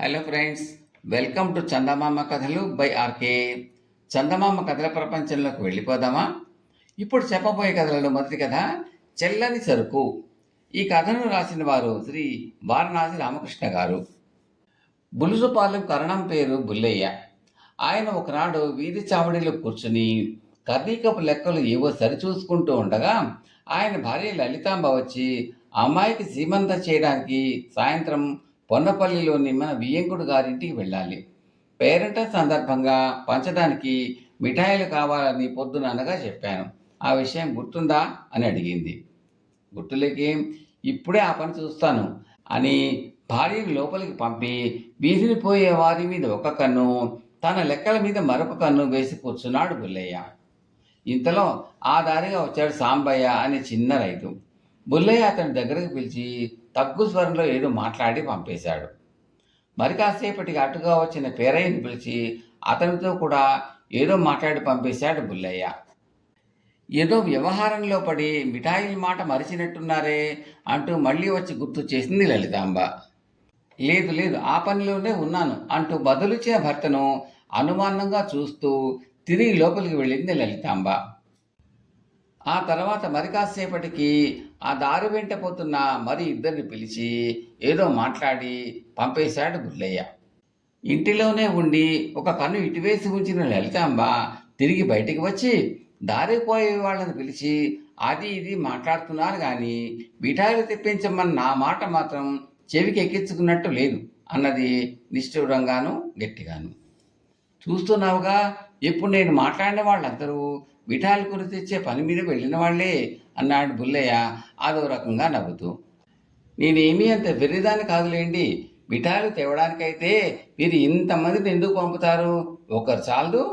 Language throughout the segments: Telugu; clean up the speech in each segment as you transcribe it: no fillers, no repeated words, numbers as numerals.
హలో ఫ్రెండ్స్, వెల్కమ్ టు చందమామ కథలు బై ఆర్కే. చందమామ కథల ప్రపంచంలోకి వెళ్ళిపోదామా? ఇప్పుడు చెప్పబోయే కథలలో మొదటి కథ చెల్లని సరుకు. ఈ కథను రాసిన వారు శ్రీ వారణాసి రామకృష్ణ గారు. బులుసుపాలెం కరణం పేరు బుల్లయ్య. ఆయన ఒకనాడు వీధి చావడిలో కూర్చుని కర్ణీకపు లెక్కలు ఏవో సరిచూసుకుంటూ ఉండగా ఆయన భార్య లలితాంబ వచ్చి అమ్మాయికి సీమంత చేయడానికి సాయంత్రం పొన్నపల్లిలోని మన వియ్యంకుడు గారింటికి వెళ్ళాలి. పేరెంట సందర్భంగా పంచడానికి మిఠాయిలు కావాలని పొద్దున అనగా చెప్పాను. ఆ విషయం గుర్తుందా అని అడిగింది. గుర్తులేకేం, ఇప్పుడే ఆ పని చూస్తాను అని భార్యను లోపలికి పంపి వీధిని పోయే వారి మీద ఒక కన్ను, తన లెక్కల మీద మరొక కన్ను వేసి కూర్చున్నాడు బుల్లయ్య. ఇంతలో ఆ దారిగా వచ్చాడు సాంబయ్య అనే చిన్న రైతు. బుల్లయ్య అతని దగ్గరకు పిలిచి తగ్గు స్వరంలో ఏదో మాట్లాడి పంపేశాడు. మరి కాసేపటికి అటుగా వచ్చిన పేరయ్యని పిలిచి అతనితో కూడా ఏదో మాట్లాడి పంపేశాడు బుల్లయ్య. ఏదో వ్యవహారంలో పడి మిఠాయిల మాట మరిచినట్టున్నారే అంటూ మళ్ళీ వచ్చి గుర్తు చేసింది లలితాంబ. లేదు లేదు, ఆ పనిలోనే ఉన్నాను అంటూ బదులిచ్చిన భర్తను అనుమానంగా చూస్తూ తిరిగి లోపలికి వెళ్ళింది లలితాంబ. ఆ తర్వాత మరి కాసేపటికి ఆ దారి వెంట పోతున్న మరి ఇద్దరిని పిలిచి ఏదో మాట్లాడి పంపేశాడు బుల్లయ్య. ఇంటిలోనే ఉండి ఒక కన్ను ఇటువేసి ఉంచిన లలితాంబ తిరిగి బయటికి వచ్చి దారిపోయే వాళ్ళని పిలిచి అది ఇది మాట్లాడుతున్నారు కానీ మిఠాయిలు తెప్పించమని నా మాట మాత్రం చెవికి ఎక్కించుకున్నట్టు లేదు అన్నది నిష్ఠూరంగాను గట్టిగాను. చూస్తున్నావుగా, ఇప్పుడు నేను మాట్లాడిన వాళ్ళందరూ మిఠాయిలు కొని తెచ్చే పని మీద వెళ్ళిన వాళ్లే అన్నాడు బుల్లయ్య అదో రకంగా నవ్వుతూ. నేనేమీ అంత వెర్రిదాన్ని కాదులేండి. మిఠాయిలు తేవడానికైతే మీరు ఇంతమందిని ఎందుకు పంపుతారు? ఒకరు చాలదు.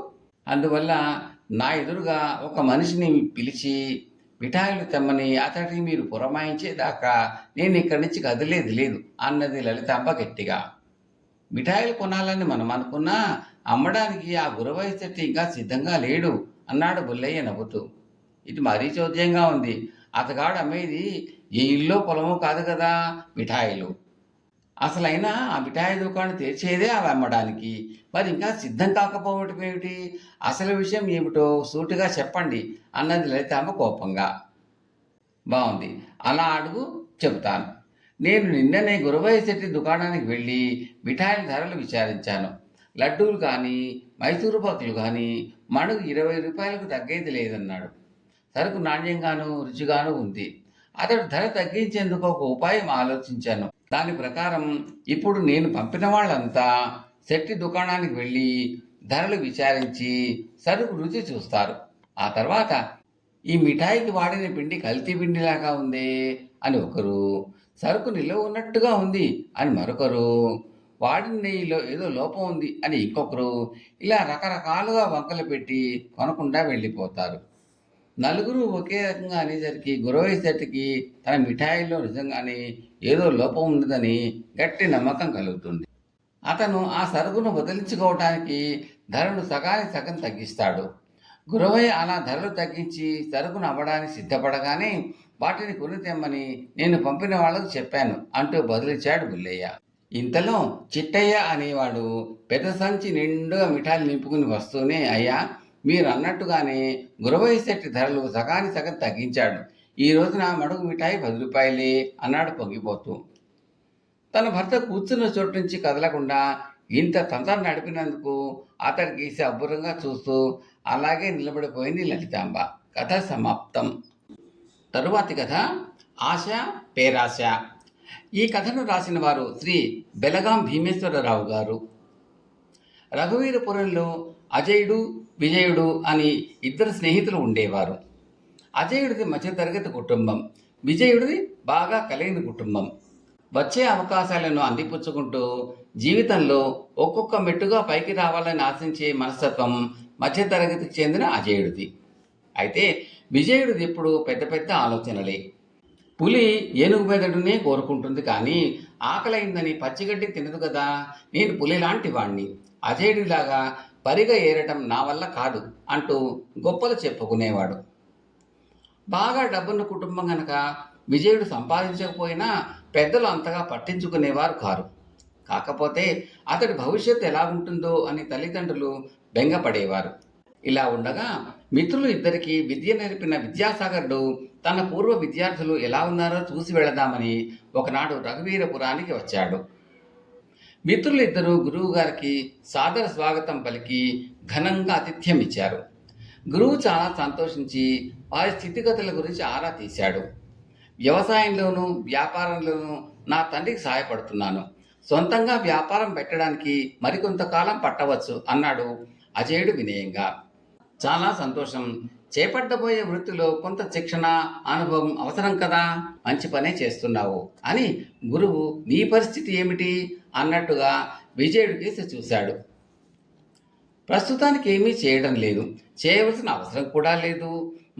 అందువల్ల నా ఎదురుగా ఒక మనిషిని పిలిచి మిఠాయిలు తెమ్మని అతడికి మీరు పురమాయించేదాకా నేను ఇక్కడి నుంచి కదిలేదు లేదు అన్నది లలితాంబ గట్టిగా. మిఠాయిలు కొనాలని మనం అనుకున్నా అమ్మడానికి ఆ గురవయ్య చెట్టు ఇంకా సిద్ధంగా లేడు అన్నాడు బుల్లయ్య నవ్వుతూ. ఇది మరీ చోద్యంగా ఉంది. అతగాడు అమ్మేది ఏ ఇల్లు పొలము కాదు కదా మిఠాయిలు. అసలైనా ఆ మిఠాయి దుకాణం తెరిచేదే అవి అమ్మడానికి. మరి ఇంకా సిద్ధం కాకపోవటం ఏమిటి? అసలు విషయం ఏమిటో సూటిగా చెప్పండి అన్నది లలితాంబ కోపంగా. బాగుంది, అలా అడుగు, చెబుతాను. నేను నిన్ననే గురవయ్య శెట్టి దుకాణానికి వెళ్ళి మిఠాయిల ధరలు విచారించాను. లడ్డూలు కానీ మైసూరు పాకులు కానీ మణుగు 20 రూపాయలకు తగ్గేది లేదన్నాడు. సరుకు నాణ్యంగాను రుచిగాను ఉంది. అతడు ధర తగ్గించేందుకు ఒక ఉపాయం ఆలోచించాను. దాని ప్రకారం ఇప్పుడు నేను పంపిన వాళ్ళంతా శెట్టి దుకాణానికి వెళ్ళి ధరలు విచారించి సరుకు రుచి చూస్తారు. ఆ తర్వాత ఈ మిఠాయికి వాడిన పిండి కల్తీ పిండిలాగా ఉందే అని ఒకరు, సరుకు నిల్వ ఉన్నట్టుగా ఉంది అని మరొకరు, వాడిన నెయ్యిలో ఏదో లోపం ఉంది అని ఇంకొకరు, ఇలా రకరకాలుగా వంకలు పెట్టి కొనకుండా వెళ్ళిపోతారు. నలుగురు ఒకే రకంగా అనేసరికి గురవయ్య శెట్టికి తన మిఠాయిలో నిజంగానే ఏదో లోపం ఉన్నదని గట్టి నమ్మకం కలుగుతుంది. అతను ఆ సరుకును వదిలించుకోవటానికి ధరను సగానికి సగం తగ్గిస్తాడు. గురవయ్య అలా ధరలు తగ్గించి సరుకును అమ్మడానికి సిద్ధపడగానే వాటిని కొని తెమ్మని నేను పంపిన వాళ్ళకు చెప్పాను అంటూ బదులిచ్చాడు బుల్లయ్య. ఇంతలో చిట్టయ్య అనేవాడు పెద్ద సంచి నిండుగా మిఠాయిలు నింపుకుని వస్తూనే, అయ్యా, మీరు అన్నట్టుగానే గురవయ్య శెట్టి ధరలు సగానికి సగం తగ్గించాడు. ఈ రోజున మడుగు మిఠాయి 10 రూపాయలే అన్నాడు పొంగిపోతూ. తన భర్త కూర్చున్న చోటు నుంచి కదలకుండా ఇంత తంత్రం నడిపినందుకు అతడికి అబ్బురంగా చూస్తూ అలాగే నిలబడిపోయింది లలితాంబ. కథ సమాప్తం. తరువాతి కథ ఆశ పేరాశ. ఈ కథను రాసిన వారు శ్రీ బెలగాం భీమేశ్వరరావు గారు. రఘువీరపురంలో అజయుడు విజయుడు అని ఇద్దరు స్నేహితులు ఉండేవారు. అజయుడిది మధ్యతరగతి కుటుంబం, విజయుడిది బాగా కలిగిన కుటుంబం. వచ్చే అవకాశాలను అందిపుచ్చుకుంటూ జీవితంలో ఒక్కొక్క మెట్టుగా పైకి రావాలని ఆశించే మనస్తత్వం మధ్యతరగతికి చెందిన అజయుడిది. అయితే విజయుడిది ఎప్పుడు పెద్ద పెద్ద ఆలోచనలే. పులి ఏనుగు మెదడునే కోరుకుంటుంది కానీ ఆకలైందని పచ్చిగడ్డి తినదు కదా. నేను పులి లాంటి వాణ్ణి, అజయుడిలాగా పరిగ ఏరటం నా వల్ల కాదు అంటూ గొప్పలు చెప్పుకునేవాడు. బాగా డబ్బున్న కుటుంబం గనక విజయుడు సంపాదించకపోయినా పెద్దలు అంతగా పట్టించుకునేవారు కారు. కాకపోతే అతడి భవిష్యత్తు ఎలా ఉంటుందో అని తల్లిదండ్రులు బెంగపడేవారు. ఇలా ఉండగా మిత్రులు ఇద్దరికి విద్య నేర్పిన విద్యాసాగరుడు తన పూర్వ విద్యార్థులు ఎలా ఉన్నారో చూసి వెళదామని ఒకనాడు రఘువీరపురానికి వచ్చాడు. మిత్రులు ఇద్దరు గురువు గారికి సాదర స్వాగతం పలికి ఘనంగా ఆతిథ్యం ఇచ్చారు. గురువు చాలా సంతోషించి వారి స్థితిగతుల గురించి ఆరా తీశాడు. వ్యవసాయంలోనూ వ్యాపారంలోనూ నా తండ్రికి సహాయపడుతున్నాను. సొంతంగా వ్యాపారం పెట్టడానికి మరికొంతకాలం పట్టవచ్చు అన్నాడు అజయుడు వినయంగా. చాలా సంతోషం. చేపట్టబోయే వృత్తిలో కొంత శిక్షణ, అనుభవం అవసరం కదా. మంచి పనే చేస్తున్నావు అని గురువు నీ పరిస్థితి ఏమిటి అన్నట్టుగా విజయుడి కేసి చూశాడు. ప్రస్తుతానికి ఏమీ చేయడం లేదు, చేయవలసిన అవసరం కూడా లేదు.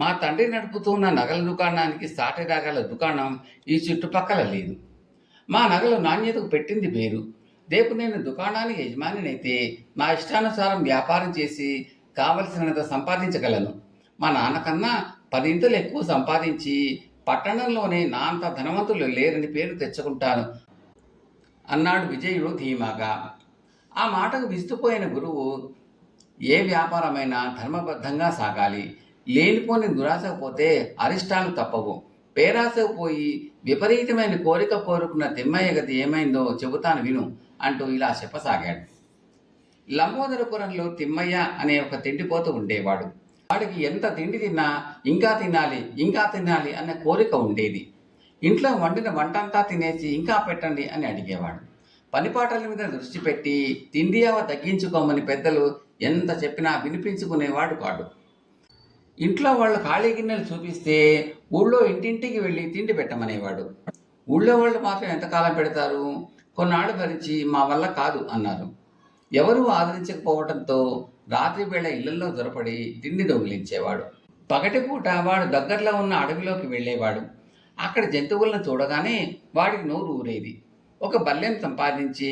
మా తండ్రి నడుపుతున్న నగల దుకాణానికి సాటి రాగల దుకాణం ఈ చుట్టుపక్కల లేదు. మా నగలు నాణ్యతకు పెట్టింది వేరు. రేపు నేను దుకాణానికి యజమానినైతే నా ఇష్టానుసారం వ్యాపారం చేసి కావలసినంత సంపాదించగలను. మా నాన్నకన్నా 10 ఇంతలు ఎక్కువ సంపాదించి పట్టణంలోనే నా అంత ధనవంతులు లేరని పేరు తెచ్చుకుంటాను అన్నాడు విజయుడు ధీమాగా. ఆ మాటకు విస్తుపోయిన గురువు, ఏ వ్యాపారమైనా ధర్మబద్ధంగా సాగాలి. లేనిపోని దురాశకు పోతే అరిష్టాలు తప్పవు. పేరాశకు పోయి విపరీతమైన కోరిక కోరుకున్న తిమ్మయ్య గతి ఏమైందో చెబుతాను విను అంటూ ఇలా చెప్పసాగాడు. లంబోదరపురంలో తిమ్మయ్య అనే ఒక తిండిపోతూ ఉండేవాడు. వాడికి ఎంత తిండి తిన్నా ఇంకా తినాలి, ఇంకా తినాలి అనే కోరిక ఉండేది. ఇంట్లో వండిన వంటంతా తినేసి ఇంకా పెట్టండి అని అడిగేవాడు. పనిపాటల మీద దృష్టి పెట్టి తిండి అవ తగ్గించుకోమని పెద్దలు ఎంత చెప్పినా వినిపించుకునేవాడు కాడు. ఇంట్లో వాళ్ళు ఖాళీ గిన్నెలు చూపిస్తే ఊళ్ళో ఇంటింటికి వెళ్ళి తిండి పెట్టమనేవాడు. ఊళ్ళో వాళ్ళు మాత్రం ఎంతకాలం పెడతారు, కొన్నాళ్ళు భరించి మా వల్ల కాదు అన్నారు. ఎవరూ ఆదరించకపోవడంతో రాత్రి వేళ ఇళ్లలో దొరపడి తిండి దొంగిలించేవాడు. పగటిపూట వాడు దగ్గరలో ఉన్న అడవిలోకి వెళ్ళేవాడు. అక్కడ జంతువులను చూడగానే వాడికి నోరు ఊరేది. ఒక బల్లెం సంపాదించి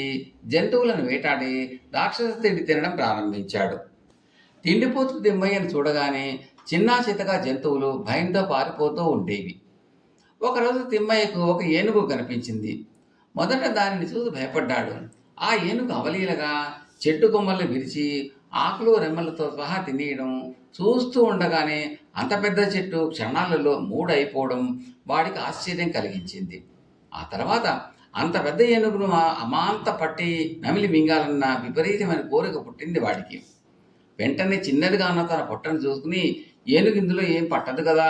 జంతువులను వేటాడి రాక్షస తిండి తినడం ప్రారంభించాడు. తిండిపోతు తిమ్మయ్యను చూడగానే చిన్నా చితగా జంతువులు భయంతో పారిపోతూ ఉండేవి. ఒకరోజు తిమ్మయ్యకు ఒక ఏనుగు కనిపించింది. మొదట దానిని చూసి భయపడ్డాడు. ఆ ఏనుగు అవలీలగా చెట్టు కొమ్మల్ని విరిచి ఆకులు రెమ్మలతో సహా తినేయడం చూస్తూ ఉండగానే అంత పెద్ద చెట్టు క్షణాలలో మూడైపోవడం వాడికి ఆశ్చర్యం కలిగించింది. ఆ తర్వాత అంత పెద్ద ఏనుగును అమాంత పట్టి నమిలి మింగాలన్న విపరీతమైన కోరిక పుట్టింది వాడికి. వెంటనే చిన్నదిగా ఉన్న తన పొట్టను చూసుకుని ఏనుగు ఇందులో ఏం పట్టదు కదా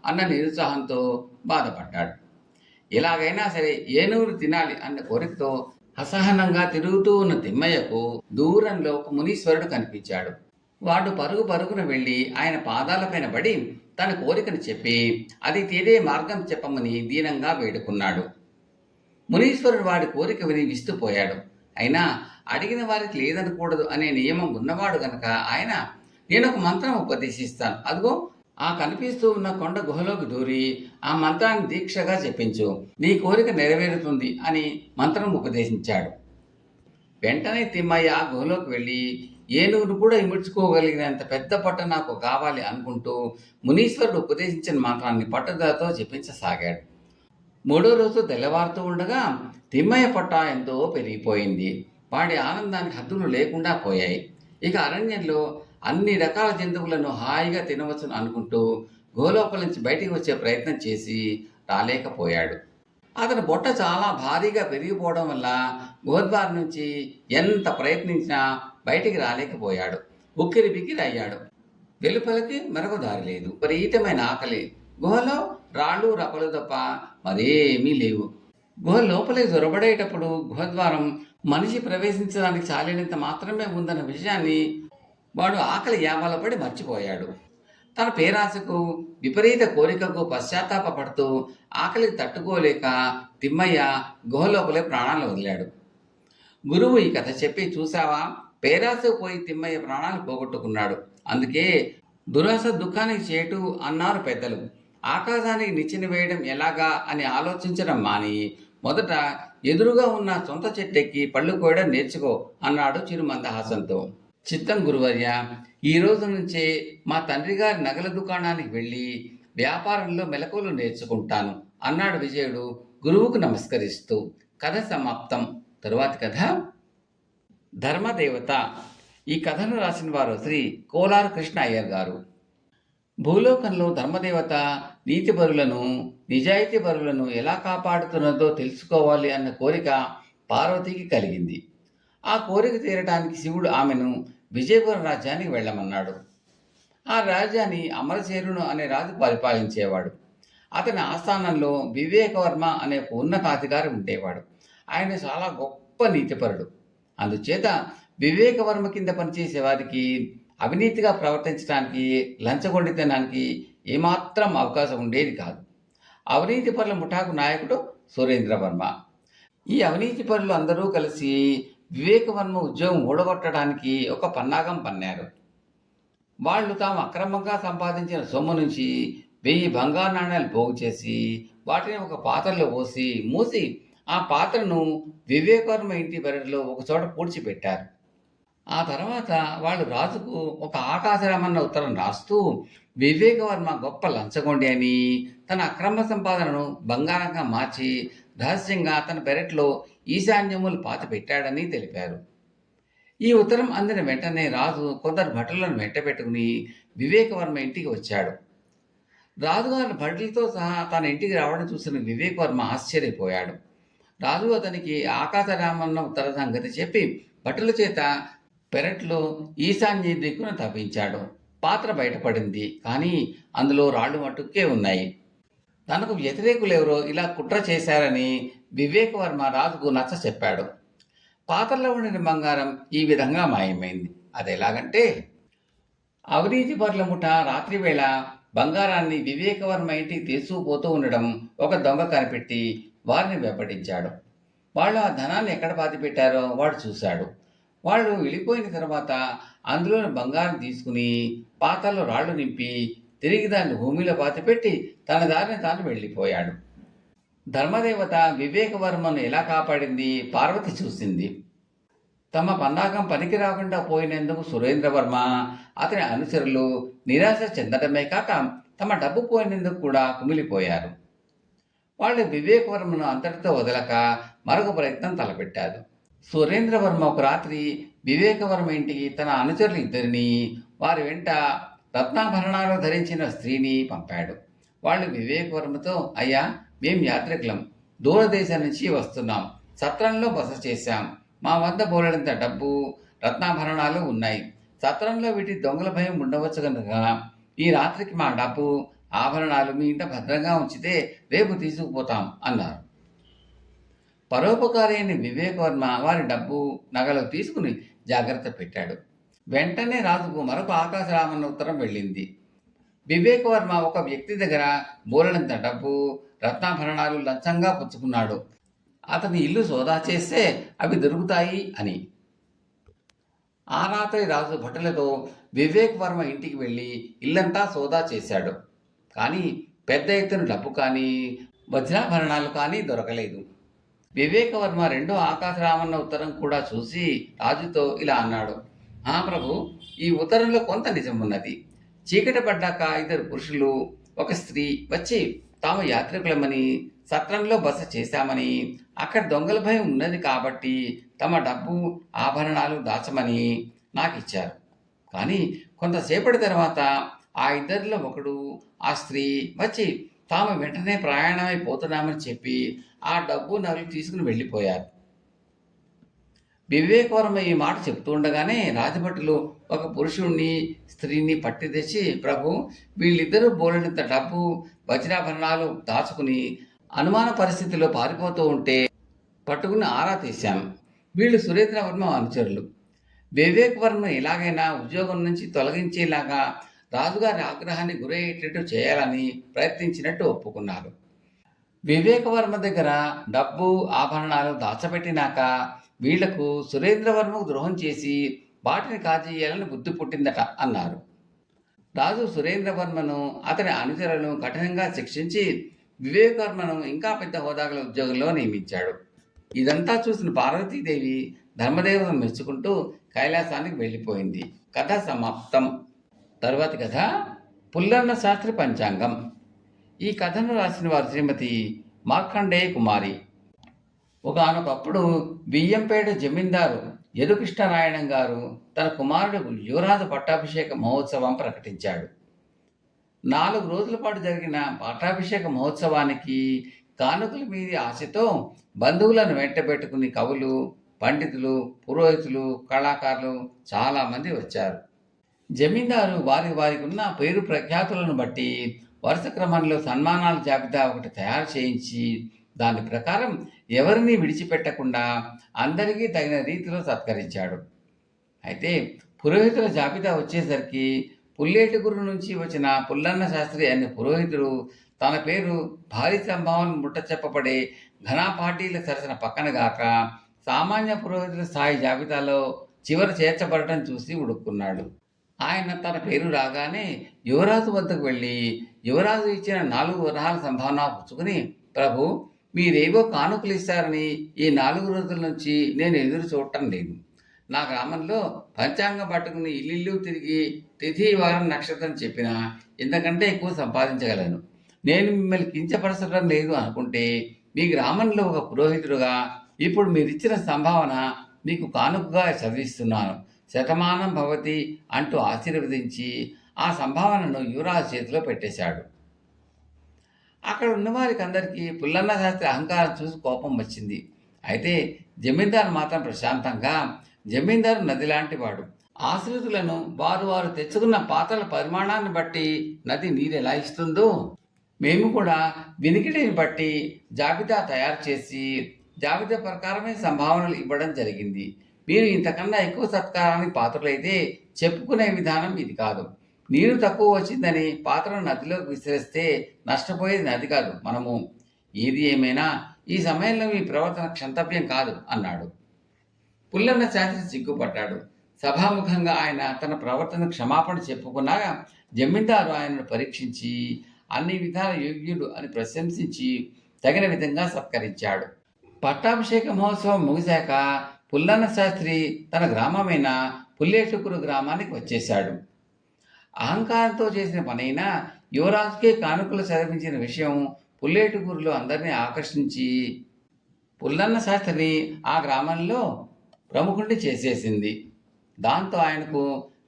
అన్న నిరుత్సాహంతో బాధపడ్డాడు. ఎలాగైనా సరే ఏనుగును తినాలి అన్న కోరికతో అసహనంగా తిరుగుతూ ఉన్న తిమ్మయ్యకు దూరంలో ఒక మునీశ్వరుడు కనిపించాడు. వాడు పరుగు పరుగున వెళ్ళి ఆయన పాదాలపైన పడి తన కోరికను చెప్పి అది తీరే మార్గం చెప్పమని దీనంగా వేడుకున్నాడు. మునీశ్వరుడు వాడి కోరిక విని విస్తుపోయాడు. అయినా అడిగిన వారికి లేదనకూడదు అనే నియమం ఉన్నవాడు గనక ఆయన, నేను ఒక మంత్రం ఉపదేశిస్తాను, అదిగో ఆ కనిపిస్తూ ఉన్న కొండ గుహలోకి దూరి ఆ మంత్రాన్ని దీక్షగా చెప్పించు, నీ కోరిక నెరవేరుతుంది అని మంత్రం ఉపదేశించాడు. వెంటనే తిమ్మయ్య ఆ గుహలోకి వెళ్ళి ఏనుగును కూడా ఇముడ్చుకోగలిగినంత పెద్ద పట్ట నాకు కావాలి అనుకుంటూ మునీశ్వరుడు ఉపదేశించిన మంత్రాన్ని పట్టుదలతో చెప్పించసాగాడు. 3వ రోజు తెల్లవారుతూ ఉండగా తిమ్మయ్య పట్ట ఎంతో పెరిగిపోయింది. వాడి ఆనందానికి హద్దులు లేకుండా పోయాయి. ఇక అరణ్యంలో అన్ని రకాల జంతువులను హాయిగా తినవచ్చును అనుకుంటూ గోలోపల నుంచి బయటికి వచ్చే ప్రయత్నం చేసి రాలేకపోయాడు. అతని పొట్ట చాలా భారీగా పెరిగిపోవడం వల్ల గుహద్వారం నుంచి ఎంత ప్రయత్నించినా బయటికి రాలేకపోయాడు. ఉక్కిరి బిక్కిరి అయ్యాడు. వెలుపలికి మరొక దారి లేదు. విపరీతమైన ఆకలి. గుహలో రాళ్ళు రప్పలు తప్ప మరేమీ లేవు. గుహ లోపలికి జొరబడేటప్పుడు గుహద్వారం మనిషి ప్రవేశించడానికి చాలినంత మాత్రమే ఉందన్న విషయాన్ని వాడు ఆకలి యావలపడి మర్చిపోయాడు. తన పేరాశకు విపరీత కోరికకు పశ్చాత్తాపడుతూ ఆకలికి తట్టుకోలేక తిమ్మయ్య గుహలోపలే ప్రాణాలు వదిలాడు. గురువు ఈ కథ చెప్పి, చూసావా, పేరాశకు పోయి తిమ్మయ్య ప్రాణాలు పోగొట్టుకున్నాడు. అందుకే దురాశ దుఃఖానికి చేటు అన్నారు పెద్దలు. ఆకాశానికి నిచ్చెన వేయడం ఎలాగా అని ఆలోచించడం మాని మొదట ఎదురుగా ఉన్న సొంత చెట్టెక్కి పళ్ళు కోయడం నేర్చుకో అన్నాడు చిరుమందహాసంతో. చిత్తం గురువర్య, ఈ రోజు నుంచే మా తండ్రి గారి నగల దుకాణానికి వెళ్ళి వ్యాపారంలో మెలకువలు నేర్చుకుంటాను అన్నాడు విజయుడు గురువుకు నమస్కరిస్తూ. కథ సమాప్తం. తరువాతి కథ ధర్మదేవత. ఈ కథను రాసిన వారు శ్రీ కోలార్ కృష్ణ అయ్యర్ గారు. భూలోకంలో ధర్మదేవత నీతిపరులను నిజాయితీపరులను ఎలా కాపాడుతున్నదో తెలుసుకోవాలి అన్న కోరిక పార్వతికి కలిగింది. ఆ కోరిక తీరటానికి శివుడు ఆమెను విజయపురం రాజ్యానికి వెళ్ళమన్నాడు. ఆ రాజ్యాన్ని అమరసేనుడు అనే రాజు పరిపాలించేవాడు. అతని ఆస్థానంలో వివేకవర్మ అనే ఒక ఉన్నతాధికారి ఉండేవాడు. ఆయన చాలా గొప్ప నీతిపరుడు. అందుచేత వివేకవర్మ కింద పనిచేసే వారికి అవినీతిగా ప్రవర్తించడానికి, లంచగొండితనానికి ఏమాత్రం అవకాశం ఉండేది కాదు. అవినీతి పరుల ముఠాకు నాయకుడు సురేంద్రవర్మ. ఈ అవినీతి పరులు అందరూ కలిసి వివేకవర్మ ఉద్యోగం ఊడగొట్టడానికి ఒక పన్నాగం పన్నారు. వాళ్ళు తాము అక్రమంగా సంపాదించిన సొమ్ము నుంచి 1000 బంగారు నాణ్యాలు పోగు చేసి వాటిని ఒక పాత్రలో పోసి మూసి ఆ పాత్రను వివేకవర్మ ఇంటి పెరటిలో ఒకచోట పూడ్చిపెట్టారు. ఆ తర్వాత వాళ్ళు రాజుకు ఒక ఆకాశరామన్న ఉత్తరం రాస్తూ వివేకవర్మ గొప్ప లంచగొండి అని, తన అక్రమ సంపాదనను బంగారంగా మార్చి రహస్యంగా తన పెరట్లో ఈశాన్యములు పాతి పెట్టాడని తెలిపారు. ఈ ఉత్తరం అందిన వెంటనే రాజు కొందరు భటులను వెంట పెట్టుకుని వివేకవర్మ ఇంటికి వచ్చాడు. రాజుగారి భటులతో సహా తన ఇంటికి రావడం చూసిన వివేకవర్మ ఆశ్చర్యపోయాడు. రాజు అతనికి ఆకాశరామన్న ఉత్తర సంగతి చెప్పి భటుల చేత పెరట్లో ఈశాన్య దిక్కున తప్పించాడు. పాత్ర బయటపడింది, కానీ అందులో రాళ్ళు మట్టుకే ఉన్నాయి. తనకు వ్యతిరేకులెవరో ఇలా కుట్ర చేశారని వివేకవర్మ రాజుకు నచ్చ చెప్పాడు. పాత్రలో ఉండిన బంగారం ఈ విధంగా మాయమైంది. అది ఎలాగంటే, అవినీతి పరుల ముఠ రాత్రివేళ బంగారాన్ని వివేకవర్మ ఇంటికి తీసుకుపోతూ ఉండడం ఒక దొంగ కనిపెట్టి వారిని వెంబడించాడు. వాళ్ళు ఆ ధనాన్ని ఎక్కడ పాతిపెట్టారో వాడు చూశాడు. వాళ్ళు వెళ్ళిపోయిన తర్వాత అందులోని బంగారం తీసుకుని పాత్రలో రాళ్లు నింపి తిరిగి దాన్ని భూమిలో పాతిపెట్టి తన దారిని తాను వెళ్ళిపోయాడు. ధర్మదేవత వివేకవర్మను ఎలా కాపాడింది పార్వతి చూసింది. తమ పన్నాగం పనికి రాకుండా పోయినందుకు సురేంద్రవర్మ, అతని అనుచరులు నిరాశ చెందడమే కాక తమ డబ్బు పోయినందుకు కూడా కుమిలిపోయారు. వాళ్ళు వివేకవర్మను అంతటితో వదలక మరొక ప్రయత్నం తలపెట్టారు. సురేంద్రవర్మ ఒక రాత్రి వివేకవర్మ ఇంటికి తన అనుచరులు ఇద్దరిని, వారి వెంట రత్నాభరణాలు ధరించిన స్త్రీని పంపాడు. వాళ్ళు వివేకవర్మతో, అయ్యా, మేం యాత్రికులం, దూరదేశం నుంచి వస్తున్నాం, సత్రంలో బస చేశాం, మా వద్ద బోలెడంత డబ్బు రత్నాభరణాలు ఉన్నాయి, సత్రంలో వీటి దొంగల భయం ఉండవచ్చు కనుక ఈ రాత్రికి మా డబ్బు ఆభరణాలు మీ ఇంట భద్రంగా ఉంచితే రేపు తీసుకుపోతాం అన్నారు. పరోపకారి అయిన వివేకవర్మ వారి డబ్బు నగలు తీసుకుని జాగ్రత్త పెట్టాడు. వెంటనే రాజుకు మరొక ఆకాశరామన్న ఉత్తరం వెళ్ళింది. వివేకవర్మ ఒక వ్యక్తి దగ్గర బోలెడంత డబ్బు రత్నాభరణాలు లంచంగా పుచ్చుకున్నాడు. అతని ఇల్లు సోదా చేస్తే అవి దొరుకుతాయి అని. ఆ రాత్రి రాజు భటులతో వివేకవర్మ ఇంటికి వెళ్ళి ఇల్లంతా సోదా చేశాడు. కానీ పెద్ద ఎత్తున డబ్బు కానీ వజ్రాభరణాలు కానీ దొరకలేదు. వివేకవర్మ రెండో ఆకాశరామన్న ఉత్తరం కూడా చూసి రాజుతో ఇలా అన్నాడు, ప్రభు, ఈ ఉత్తరంలో కొంత నిజం ఉన్నది. చీకటి పడ్డాక 2 పురుషులు, ఒక స్త్రీ వచ్చి తాము యాత్రికులమని, సత్రంలో బస చేశామని, అక్కడ దొంగల భయం ఉన్నది కాబట్టి తమ డబ్బు ఆభరణాలు దాచమని నాకు ఇచ్చారు. కానీ కొంతసేపటి తర్వాత ఆ ఇద్దరిలో ఒకడు, ఆ స్త్రీ వచ్చి తాము వెంటనే ప్రయాణమైపోతున్నామని చెప్పి ఆ డబ్బు నగలు తీసుకుని వెళ్ళిపోయారు. వివేకవర్మ ఈ మాట చెప్తూ ఉండగానే రాజభటులు ఒక పురుషుణ్ణి స్త్రీని పట్టి తెచ్చి, ప్రభు, వీళ్ళిద్దరూ బోలెడంత డబ్బు వజ్రాభరణాలు దాచుకుని అనుమాన పరిస్థితిలో పారిపోతూ ఉంటే పట్టుకుని ఆరా తీశాం. వీళ్ళు సురేంద్రవర్మ అనుచరులు. వివేకవర్మ ఎలాగైనా ఉద్యోగం నుంచి తొలగించేలాగా రాజుగారి ఆగ్రహాన్ని గురయ్యేటట్టు చేయాలని ప్రయత్నించినట్టు ఒప్పుకున్నారు. వివేకవర్మ దగ్గర డబ్బు ఆభరణాలు దాచబెట్టినాక వీళ్లకు సురేంద్రవర్మకు ద్రోహం చేసి వాటిని కాజేయాలని బుద్ధి పుట్టిందట అన్నారు. రాజు సురేంద్రవర్మను అతని అనుచరులను కఠినంగా శిక్షించి వివేకవర్మను ఇంకా పెద్ద హోదాగల ఉద్యోగంలో నియమించాడు. ఇదంతా చూసిన పార్వతీదేవి ధర్మదేవతను మెచ్చుకుంటూ కైలాసానికి వెళ్ళిపోయింది. కథ సమాప్తం. తరువాతి కథ పుల్లన్న శాస్త్రి పంచాంగం. ఈ కథను రాసిన వారు శ్రీమతి మార్కండేయ కుమారి. ఒకానొకప్పుడు బియ్యంపేట జమీందారు యదుకృష్ణనారాయణం గారు తన కుమారుడు యువరాజు పట్టాభిషేక మహోత్సవం ప్రకటించాడు. 4 రోజుల పాటు జరిగిన పట్టాభిషేక మహోత్సవానికి కానుకల మీది ఆశతో బంధువులను వెంటబెట్టుకుని కవులు, పండితులు, పురోహితులు, కళాకారులు చాలామంది వచ్చారు. జమీందారు వారికి ఉన్న పేరు ప్రఖ్యాతులను బట్టి వరుస క్రమంలో సన్మానాల జాబితా ఒకటి తయారు చేయించి దాని ప్రకారం ఎవరిని విడిచిపెట్టకుండా అందరికీ తగిన రీతిలో సత్కరించాడు. అయితే పురోహితుల జాబితా వచ్చేసరికి పుల్లేటిగురు నుంచి వచ్చిన పుల్లన్న శాస్త్రి అనే పురోహితుడు తన పేరు భారీ సంభావన ముట్ట చెప్పబడే ఘనాపాటీల సరసన పక్కన గాక సామాన్య పురోహితుల స్థాయి జాబితాలో చివర చేర్చబడటం చూసి ఉడుక్కున్నాడు. ఆయన తన పేరు రాగానే యువరాజు వద్దకు వెళ్ళి యువరాజు ఇచ్చిన 4 వరహాల సంభావన పుచ్చుకుని, ప్రభు, మీరేవో కానుకలు ఇస్తారని ఈ 4 రోజుల నుంచి నేను ఎదురు చూడటం లేదు. నా గ్రామంలో పంచాంగం పట్టుకుని ఇల్లు తిరిగి తిథి వారం నక్షత్రం చెప్పినా ఇంతకంటే ఎక్కువ సంపాదించగలను. నేను మిమ్మల్ని కించపరచడం లేదు అనుకుంటే మీ గ్రామంలో ఒక పురోహితుడుగా ఇప్పుడు మీరిచ్చిన సంభావన మీకు కానుకగా చదివిస్తున్నాను. శతమానం భవతి అంటూ ఆశీర్వదించి ఆ సంభావనను యువరాజు చేతిలో పెట్టేశాడు. అక్కడ ఉన్నవారికి అందరికీ పుల్లన్న శాస్త్రి అహంకారం చూసి కోపం వచ్చింది. అయితే జమీందారు మాత్రం ప్రశాంతంగా, జమీందారు నది లాంటి వాడు, ఆశ్రితులను వారు తెచ్చుకున్న పాత్రల పరిమాణాన్ని బట్టి నది నీరు ఎలా ఇస్తుందో మేము కూడా వినికిడిని బట్టి జాబితా తయారు చేసి జాబితా ప్రకారమే సంభావనలు ఇవ్వడం జరిగింది. మీరు ఇంతకన్నా ఎక్కువ సత్కారానికి పాత్రలైతే చెప్పుకునే విధానం ఇది కాదు. నీరు తక్కువ వచ్చిందని పాత్రను నదిలోకి విసిరిస్తే నష్టపోయేది నది కాదు, మనము. ఏది ఏమైనా ఈ సమయంలో మీ ప్రవర్తన క్షంతవ్యం కాదు అన్నాడు. పుల్లన్న శాస్త్రి సిగ్గుపడ్డాడు. సభాముఖంగా ఆయన తన ప్రవర్తన క్షమాపణ చెప్పుకున్నాక జమీందారు ఆయనను పరీక్షించి అన్ని విధాల యోగ్యుడు అని ప్రశంసించి తగిన విధంగా సత్కరించాడు. పట్టాభిషేక మహోత్సవం ముగిశాక పుల్లన్న శాస్త్రి తన గ్రామమైన పుల్లేటుకురు గ్రామానికి వచ్చేశాడు. అహంకారంతో చేసిన పనైనా యువరాజుకే కానుకలు చదివించిన విషయం పుల్లేటుకురులో అందరినీ ఆకర్షించి పుల్లన్న శాస్త్రిని ఆ గ్రామంలో ప్రముఖుడిని చేసేసింది. దాంతో ఆయనకు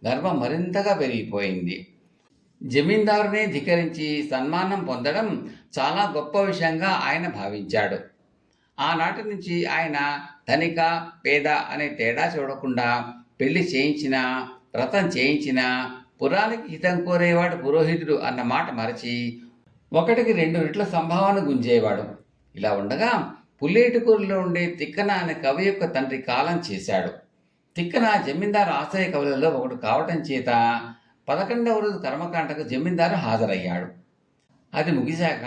గర్వం మరింతగా పెరిగిపోయింది. జమీందారునే ధిక్కరించి సన్మానం పొందడం చాలా గొప్ప విషయంగా ఆయన భావించాడు. ఆనాటి నుంచి ఆయన ధనిక పేద అనే తేడా చూడకుండా పెళ్లి చేయించినా వ్రతం చేయించినా పురానికి హితం కోరేవాడు పురోహితుడు అన్న మాట మరచి 1కి 2 రెట్ల సంభావన గుంజేవాడు. ఇలా ఉండగా పుల్లేటుకూరులో ఉండే తిక్కన అనే కవి యొక్క తండ్రి కాలం చేశాడు. తిక్కన జమీందారు ఆశ్రయ కవులలో ఒకడు కావటం చేత 11వ రోజు కర్మకాండకు జమీందారు హాజరయ్యాడు. అది ముగిశాక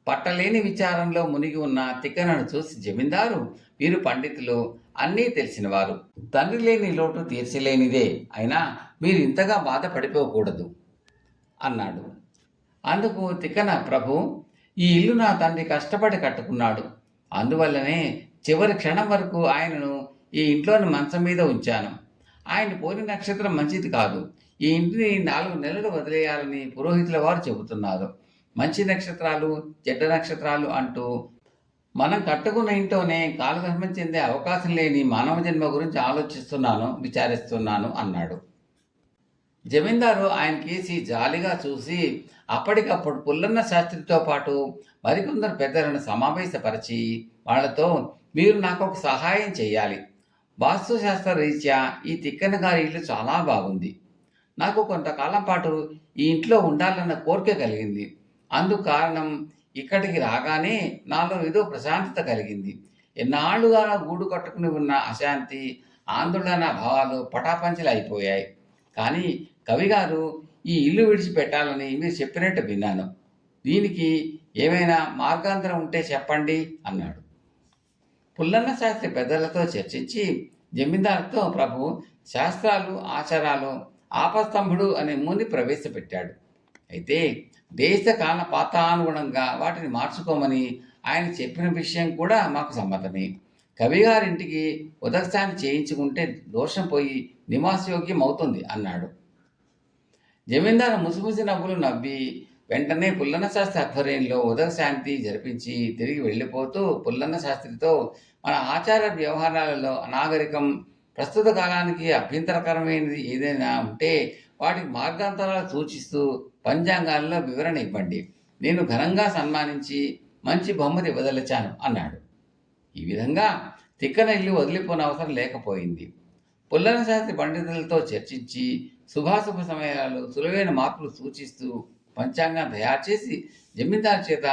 పట్టలేని విచారంలో మునిగి ఉన్న తిక్కనను చూసి జమీందారు, వీరు పండితులు, అన్నీ తెలిసినవారు, తండ్రి లేని లోటు తీర్చలేనిదే, అయినా మీరు ఇంతగా బాధపడిపోకూడదు అన్నాడు. అందుకు తిక్కన, ప్రభు, ఈ ఇల్లు నా తండ్రి కష్టపడి కట్టుకున్నాడు. అందువల్లనే చివరి క్షణం వరకు ఆయనను ఈ ఇంట్లోని మంచం మీద ఉంచాను. ఆయన పోని నక్షత్రం మంచిది కాదు. ఈ ఇంటిని 4 నెలలు వదిలేయాలని పురోహితుల వారు చెబుతున్నారు. మంచి నక్షత్రాలు, చెడ్డ నక్షత్రాలు అంటూ మనం కట్టుకున్న ఇంట్లోనే కాలధర్మం చెందే అవకాశం లేని మానవ జన్మ గురించి విచారిస్తున్నాను అన్నాడు. జమీందారు ఆయన కేసి జాలిగా చూసి అప్పటికప్పుడు పుల్లన్న శాస్త్రితో పాటు మరికొందరు పెద్దలను సమావేశపరిచి వాళ్లతో, మీరు నాకు ఒక సహాయం చేయాలి. వాస్తుశాస్త్ర రీత్యా ఈ తిక్కన గారి ఇల్లు చాలా బాగుంది. నాకు కొంతకాలం పాటు ఈ ఇంట్లో ఉండాలన్న కోరిక కలిగింది. అందుకు కారణం ఇక్కడికి రాగానే నాలో ఏదో ప్రశాంతత కలిగింది. ఎన్నాళ్లుగా గూడు కట్టుకుని ఉన్న అశాంతి, ఆందోళన భావాలు పటాపంచలు అయిపోయాయి. కానీ కవిగారు ఈ ఇల్లు విడిచిపెట్టాలని మీరు చెప్పినట్టు విన్నాను. దీనికి ఏమైనా మార్గాంతరం ఉంటే చెప్పండి అన్నాడు. పుల్లన్న శాస్త్రి పెద్దలతో చర్చించి జమీందారుతో, ప్రభు, శాస్త్రాలు ఆచారాలు ఆపస్తంభుడు అనే ముని ప్రవేశపెట్టాడు. అయితే దేశకాల పాతానుగుణంగా వాటిని మార్చుకోమని ఆయన చెప్పిన విషయం కూడా మాకు సమ్మతమే. కవిగారింటికి ఉదకస్థాన్ని చేయించుకుంటే దోషం పోయి నివాసయోగ్యం అవుతుంది అన్నాడు. జమీందారు ముసిముసి నవ్వులు నవ్వి వెంటనే పుల్లన్న శాస్త్రి ఆధ్వర్యంలో ఉదకశాంతి జరిపించి తిరిగి వెళ్ళిపోతూ పుల్లన్న శాస్త్రితో మన ఆచార వ్యవహారాలలో అనాగరికం, ప్రస్తుత కాలానికి అభ్యంతరకరమైనది ఏదైనా ఉంటే వాటికి మార్గాంతరాలు సూచిస్తూ పంచాంగాల్లో వివరణ ఇవ్వండి. నేను ఘనంగా సన్మానించి మంచి బహుమతి ఇవ్వదలిచాను అన్నాడు. ఈ విధంగా తిక్కన ఇల్లు వదిలిపోనవసరం లేకపోయింది. పుల్లన శాస్త్రి పండితులతో చర్చించి శుభాశుభ సమయాలు సులువైన మార్పులు సూచిస్తూ పంచాంగం తయారు చేసి జమీందారు చేత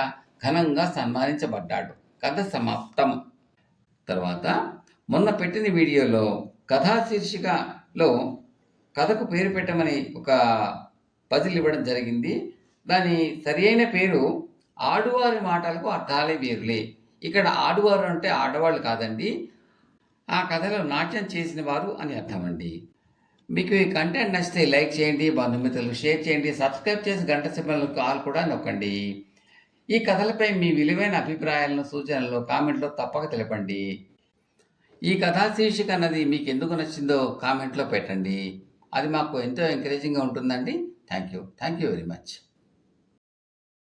ఘనంగా సన్మానించబడ్డాడు. కథ సమాప్తం. తర్వాత మొన్న పెట్టిన వీడియోలో కథా శీర్షికలో కథకు పేరు పెట్టమని ఒక పజిల్ ఇవ్వడం జరిగింది. దాని సరి అయిన పేరు ఆడువారి మాటలకు అర్థాలే వేరులే. ఇక్కడ ఆడువారు అంటే ఆడవాళ్ళు కాదండి, ఆ కథలో నాట్యం చేసిన వారు అని అర్థం అండి. మీకు ఈ కంటెంట్ నచ్చితే లైక్ చేయండి, బంధుమిత్రులు షేర్ చేయండి, సబ్స్క్రైబ్ చేసి గంట సింబల్ కాల్ కూడా నొక్కండి. ఈ కథలపై మీ విలువైన అభిప్రాయాలను, సూచనలు కామెంట్లో తప్పక తెలపండి. ఈ కథా శీర్షిక అన్నది మీకు ఎందుకు నచ్చిందో కామెంట్లో పెట్టండి. అది మాకు ఎంతో ఎంకరేజింగ్గా ఉంటుందండి. Thank you very much.